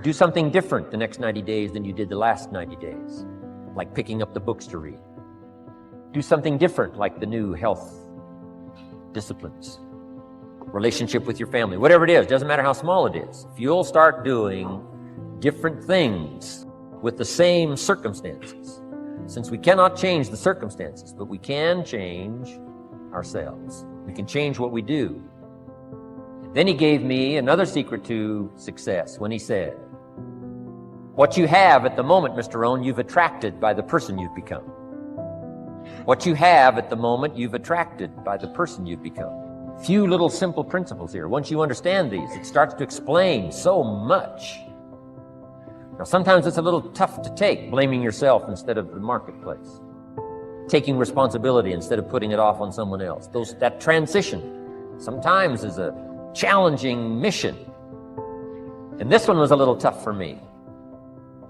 Do something different the next 90 days than you did the last 90 days, like picking up the books to read. Do something different, like the new health disciplines, relationship with your family, whatever it is, doesn't matter how small it is. If you'll start doing different things with the same circumstances, since we cannot change the circumstances, but we can change ourselves. We can change what we do. Then he gave me another secret to success when he said, what you have at the moment, Mr. Rohn, you've attracted by the person you've become. What you have at the moment, you've attracted by the person you've become. Few little simple principles here. Once you understand these, it starts to explain so much. Now, sometimes it's a little tough to take, blaming yourself instead of the marketplace, taking responsibility instead of putting it off on someone else. That transition sometimes is a challenging mission. And this one was a little tough for me.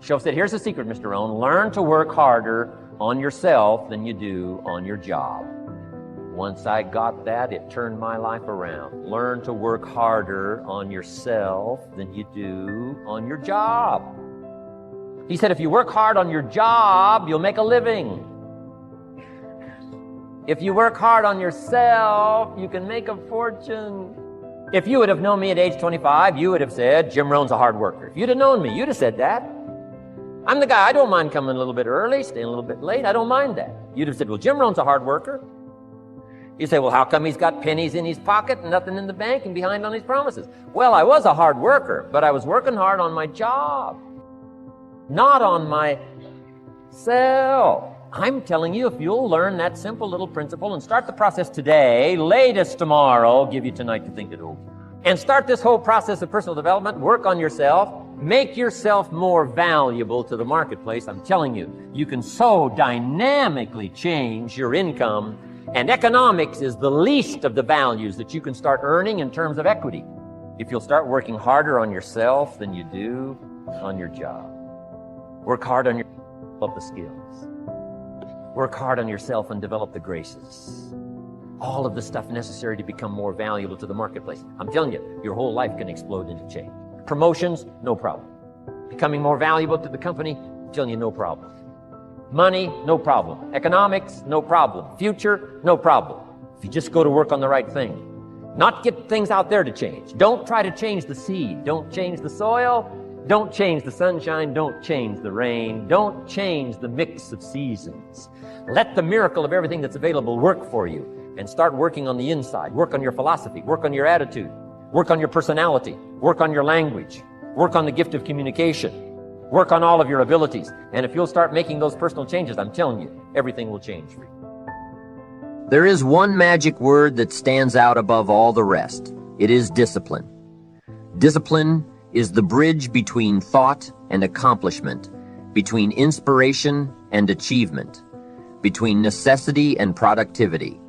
She said, here's the secret, Mr. Rohn. Learn to work harder on yourself than you do on your job. Once I got that, it turned my life around. Learn to work harder on yourself than you do on your job. He said, if you work hard on your job, you'll make a living. If you work hard on yourself, you can make a fortune. If you would have known me at age 25, you would have said, Jim Rohn's a hard worker. If you'd have known me, you'd have said that. I'm the guy, I don't mind coming a little bit early, staying a little bit late. I don't mind that. You'd have said, well, Jim Rohn's a hard worker. You say, well, how come he's got pennies in his pocket and nothing in the bank and behind on his promises? Well, I was a hard worker, but I was working hard on my job, not on myself. I'm telling you, if you'll learn that simple little principle and start the process today, latest tomorrow, give you tonight to think it over, and start this whole process of personal development, work on yourself, make yourself more valuable to the marketplace. I'm telling you, you can so dynamically change your income, and economics is the least of the values that you can start earning in terms of equity if you'll start working harder on yourself than you do on your job. Work hard on develop the skills. Work hard on yourself and develop the graces. All of the stuff necessary to become more valuable to the marketplace. I'm telling you, your whole life can explode into change. Promotions, no problem. Becoming more valuable to the company, I'm telling you, no problem. Money, no problem. Economics, no problem. Future, no problem. If you just go to work on the right thing. Not get things out there to change. Don't try to change the seed. Don't change the soil. Don't change the sunshine. Don't change the rain. Don't change the mix of seasons. Let the miracle of everything that's available work for you, and start working on the inside. Work on your philosophy. Work on your attitude. Work on your personality. Work on your language. Work on the gift of communication. Work on all of your abilities. And if you'll start making those personal changes, I'm telling you, everything will change for you. There is one magic word that stands out above all the rest. It is discipline. Discipline is the bridge between thought and accomplishment, between inspiration and achievement, between necessity and productivity.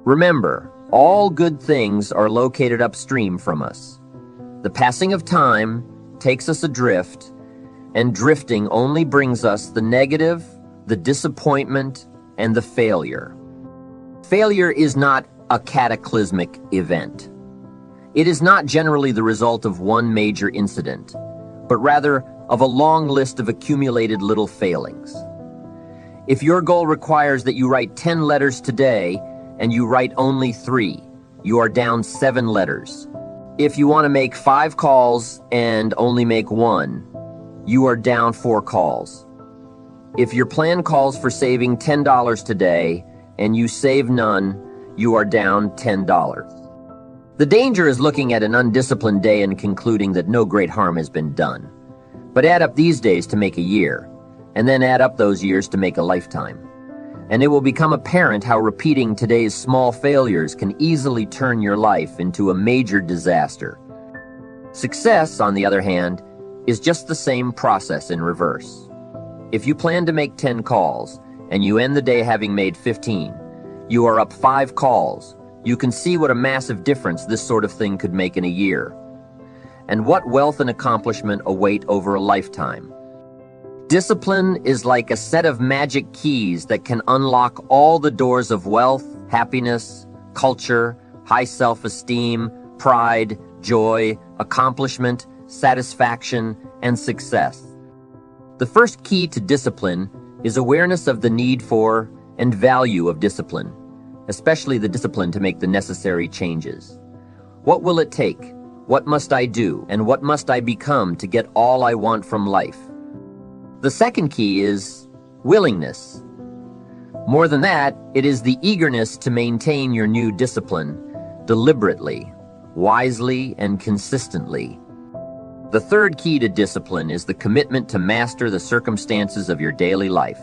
Remember, all good things are located upstream from us. The passing of time takes us adrift, and drifting only brings us the negative, the disappointment, and the failure. Failure is not a cataclysmic event. It is not generally the result of one major incident, but rather of a long list of accumulated little failings. If your goal requires that you write 10 letters today and you write only 3, you are down 7 letters. If you want to make 5 calls and only make 1, you are down 4 calls. If your plan calls for saving $10 today and you save none, you are down $10. The danger is looking at an undisciplined day and concluding that no great harm has been done. But add up these days to make a year, and then add up those years to make a lifetime. And it will become apparent how repeating today's small failures can easily turn your life into a major disaster. Success, on the other hand, is just the same process in reverse. If you plan to make 10 calls, and you end the day having made 15, you are up 5 calls. You can see what a massive difference this sort of thing could make in a year, and what wealth and accomplishment await over a lifetime. Discipline is like a set of magic keys that can unlock all the doors of wealth, happiness, culture, high self-esteem, pride, joy, accomplishment, satisfaction, and success. The first key to discipline is awareness of the need for and value of discipline, especially the discipline to make the necessary changes. What will it take? What must I do? And what must I become to get all I want from life? The second key is willingness. More than that, it is the eagerness to maintain your new discipline deliberately, wisely, and consistently. The third key to discipline is the commitment to master the circumstances of your daily life,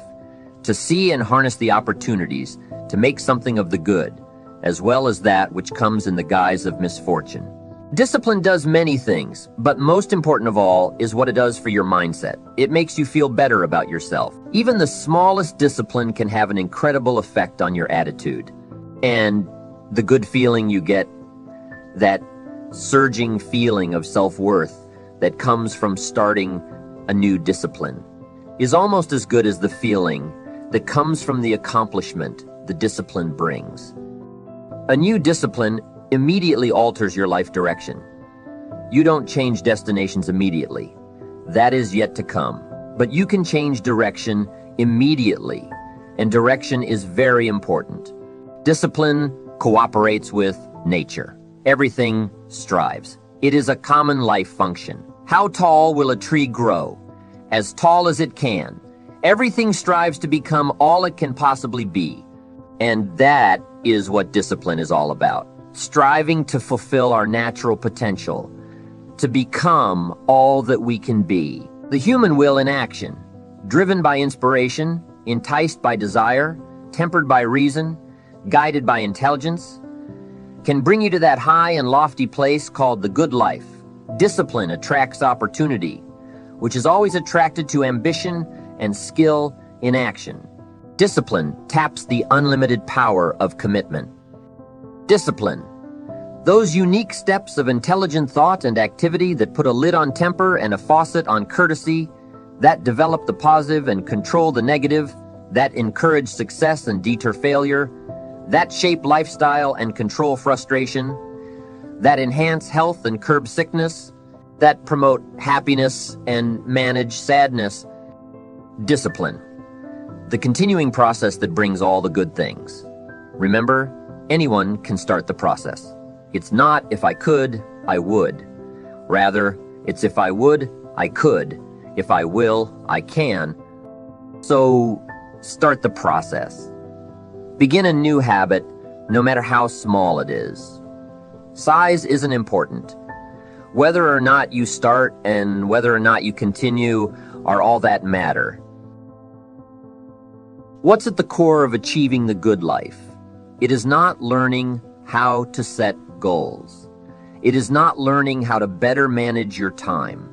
to see and harness the opportunities to make something of the good, as well as that which comes in the guise of misfortune. Discipline does many things, but most important of all is what it does for your mindset. It makes you feel better about yourself. Even the smallest discipline can have an incredible effect on your attitude. And the good feeling you get, that surging feeling of self-worth that comes from starting a new discipline, is almost as good as the feeling that comes from the accomplishment the discipline brings. A new discipline immediately alters your life direction. You don't change destinations immediately. That is yet to come. But you can change direction immediately, and direction is very important. Discipline cooperates with nature. Everything strives. It is a common life function. How tall will a tree grow? As tall as it can. Everything strives to become all it can possibly be. And that is what discipline is all about. Striving to fulfill our natural potential, to become all that we can be. The human will in action, driven by inspiration, enticed by desire, tempered by reason, guided by intelligence, can bring you to that high and lofty place called the good life. Discipline attracts opportunity, which is always attracted to ambition and skill in action. Discipline taps the unlimited power of commitment. Discipline. Those unique steps of intelligent thought and activity that put a lid on temper and a faucet on courtesy, that develop the positive and control the negative, that encourage success and deter failure, that shape lifestyle and control frustration, that enhance health and curb sickness, that promote happiness and manage sadness. Discipline. The continuing process that brings all the good things. Remember, anyone can start the process. It's not if I could, I would. Rather, it's if I would, I could. If I will, I can. So, start the process. Begin a new habit, no matter how small it is. Size isn't important. Whether or not you start and whether or not you continue are all that matter. What's at the core of achieving the good life? It is not learning how to set goals. It is not learning how to better manage your time.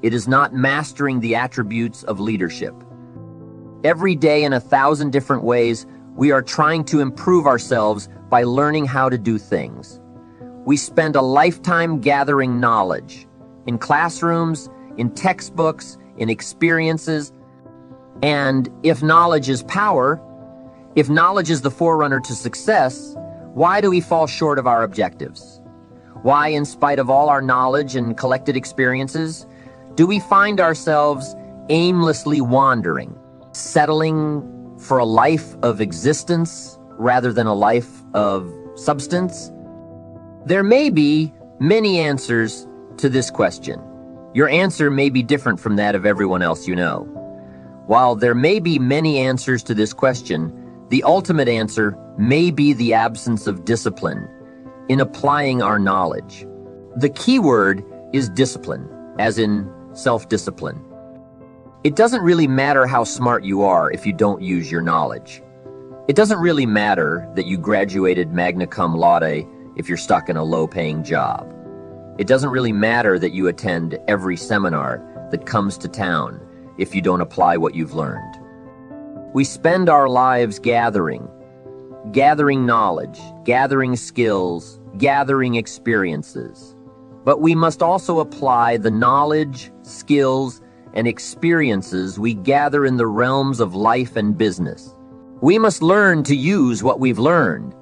It is not mastering the attributes of leadership. Every day in 1,000 different ways, we are trying to improve ourselves by learning how to do things. We spend a lifetime gathering knowledge in classrooms, in textbooks, in experiences. And if knowledge is power, if knowledge is the forerunner to success, why do we fall short of our objectives? Why, in spite of all our knowledge and collected experiences, do we find ourselves aimlessly wandering, settling for a life of existence rather than a life of substance? There may be many answers to this question. Your answer may be different from that of everyone else you know. While there may be many answers to this question, the ultimate answer may be the absence of discipline in applying our knowledge. The key word is discipline, as in self-discipline. It doesn't really matter how smart you are if you don't use your knowledge. It doesn't really matter that you graduated magna cum laude if you're stuck in a low-paying job. It doesn't really matter that you attend every seminar that comes to town if you don't apply what you've learned. We spend our lives gathering knowledge, gathering skills, gathering experiences. But we must also apply the knowledge, skills, and experiences we gather in the realms of life and business. We must learn to use what we've learned.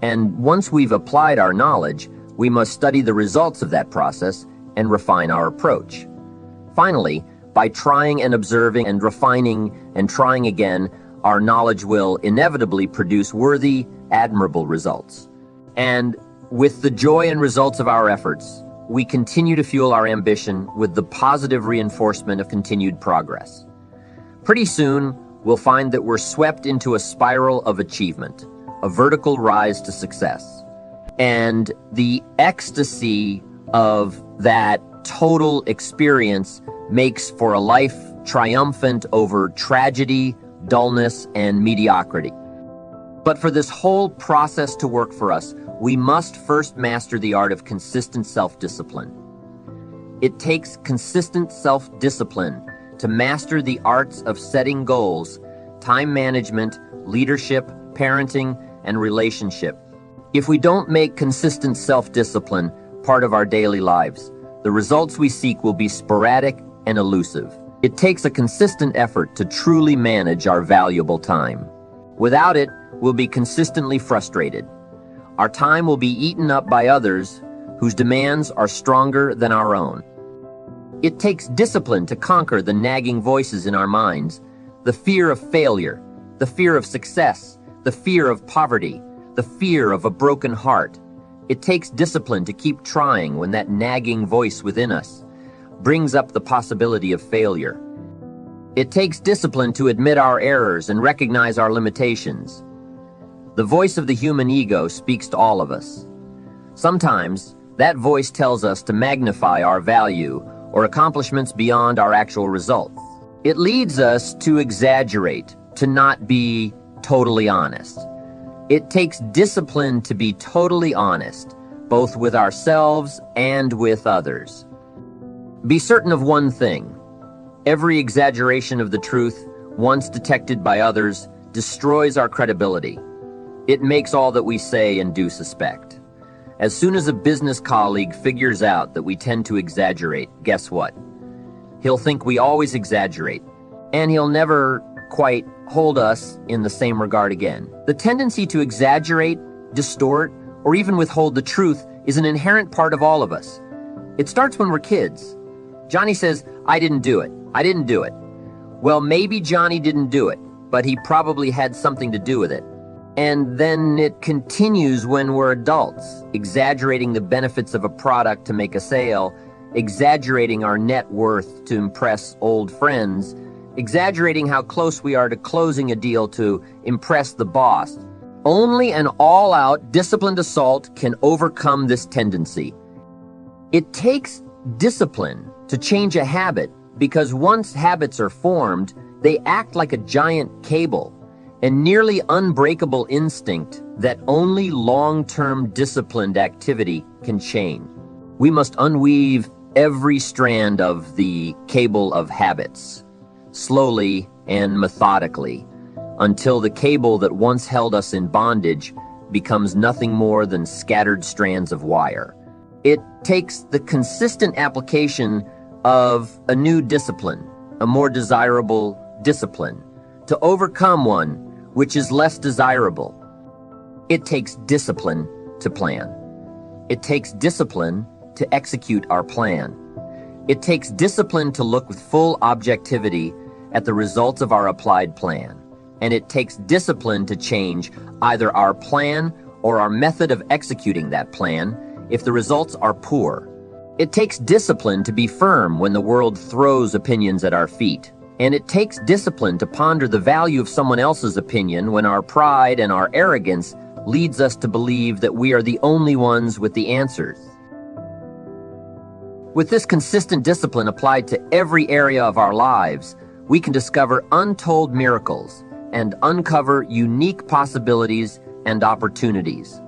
And once we've applied our knowledge, we must study the results of that process and refine our approach. Finally, by trying and observing and refining and trying again, our knowledge will inevitably produce worthy, admirable results. And with the joy and results of our efforts, we continue to fuel our ambition with the positive reinforcement of continued progress. Pretty soon, we'll find that we're swept into a spiral of achievement, a vertical rise to success. And the ecstasy of that total experience makes for a life triumphant over tragedy, dullness, and mediocrity. But for this whole process to work for us, we must first master the art of consistent self-discipline. It takes consistent self-discipline to master the arts of setting goals, time management, leadership, parenting, and relationship. If we don't make consistent self-discipline part of our daily lives, the results we seek will be sporadic and elusive. It takes a consistent effort to truly manage our valuable time. Without it, we'll be consistently frustrated. Our time will be eaten up by others whose demands are stronger than our own. It takes discipline to conquer the nagging voices in our minds, the fear of failure, the fear of success, the fear of poverty, the fear of a broken heart. It takes discipline to keep trying when that nagging voice within us brings up the possibility of failure. It takes discipline to admit our errors and recognize our limitations. The voice of the human ego speaks to all of us. Sometimes, that voice tells us to magnify our value or accomplishments beyond our actual results. It leads us to exaggerate, to not be totally honest. It takes discipline to be totally honest, both with ourselves and with others. Be certain of one thing: every exaggeration of the truth, once detected by others, destroys our credibility. It makes all that we say and do suspect. As soon as a business colleague figures out that we tend to exaggerate, guess what? He'll think we always exaggerate, and he'll never quite hold us in the same regard again. The tendency to exaggerate, distort, or even withhold the truth is an inherent part of all of us. It starts when we're kids. Johnny says, "I didn't do it. I didn't do it." Well, maybe Johnny didn't do it, but he probably had something to do with it. And then it continues when we're adults, exaggerating the benefits of a product to make a sale, exaggerating our net worth to impress old friends, exaggerating how close we are to closing a deal to impress the boss. Only an all-out, disciplined assault can overcome this tendency. It takes discipline to change a habit, because once habits are formed, they act like a giant cable, a nearly unbreakable instinct that only long-term disciplined activity can chain. We must unweave every strand of the cable of habits, slowly and methodically, until the cable that once held us in bondage becomes nothing more than scattered strands of wire. It takes the consistent application of a new discipline, a more desirable discipline, to overcome one which is less desirable. It takes discipline to plan. It takes discipline to execute our plan. It takes discipline to look with full objectivity at the results of our applied plan. And it takes discipline to change either our plan or our method of executing that plan if the results are poor. It takes discipline to be firm when the world throws opinions at our feet. And it takes discipline to ponder the value of someone else's opinion when our pride and our arrogance leads us to believe that we are the only ones with the answers. With this consistent discipline applied to every area of our lives, we can discover untold miracles and uncover unique possibilities and opportunities.